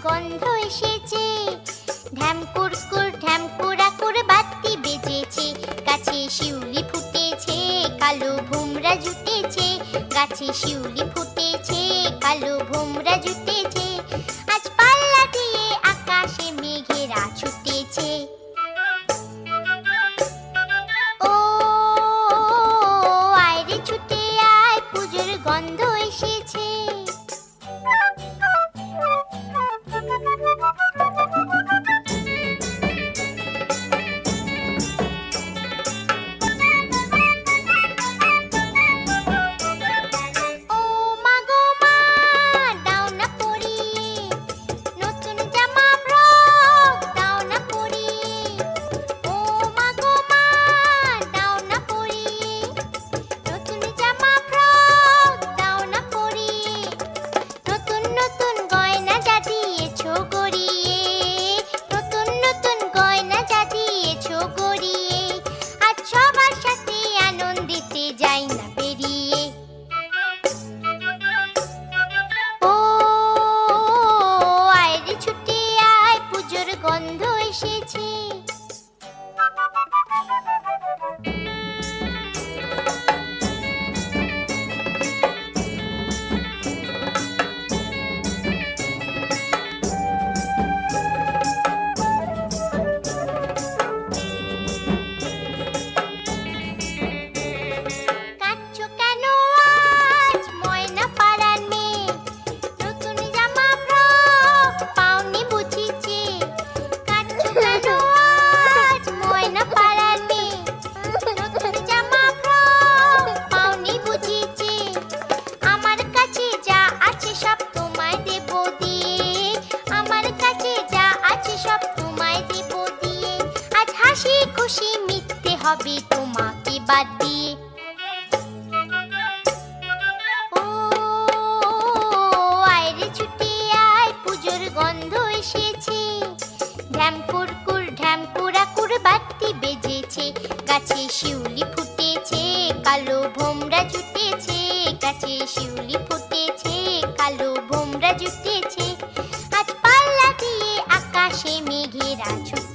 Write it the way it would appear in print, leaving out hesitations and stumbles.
গন্ধ এসেছে। ঢ্যাম কুরকুর ঢ্যাম কুড়াকুর বাতি বেজেছে। গাছে শিউলি ফুটেছে, কালো ভোমরা জুটেছে। গাছে শিউলি ফুটেছে, কালো ভোমরা জুটেছে। আজ পাল্লা দিয়ে আকাশে মেঘেরা ছুটেছে। ও আয় রে ছুটে আয়, পুজোর গন্ধ এসেছে। ও মা গো মা, দাও না পরিয়ে নতুন জামা ফ্রক, দাও না পরিয়ে। ও মা গো মা, দাও না পরিয়ে নতুন জামা ফ্রক, দাও না পরিয়ে। নতুন নতুন গয়না যা দিয়েছো গড়িয়ে, নতুন নতুন গয়না যা দিয়েছো গড়িয়ে। আজ সবার সাথে আনন্দিতে যাই না বেরিয়ে। ও আয় রে ছুটে আয়, পুজোর গন্ধ এসেছে। কাঁদছো কেন আজ ময়না পাড়ার মেয়ে? নতুন জামা ফ্রক পাওনি বুঝিছে। কাঁদছো কেন আজ ময়না পাড়ার মেয়ে? নতুন জামা ফ্রক পাওনি বুঝিছে। আমার কাছে যা আছে সব তোমায় দেব দিয়ে, আমার কাছে যা আছে সব তোমায় দেব দিয়ে। আজ হাসি খুশি মিটতে হবে তোমাকে বাদ দিয়ে। ও আয় রে ছুটে আয়, পুজোর গন্ধ এসেছে। ঢ্যাম কুরকুর ঢ্যাম কুড়াকুর বাতি বেজেছে। গাছে শিউলি ফুটেছে, কালো ভোমরা জুটেছে। গাছে শিউলি ফুটেছে, কালো ভোমরা জুটেছে। আজ পাল্লা দিয়ে আকাশে মেঘেরা ছুটেছে।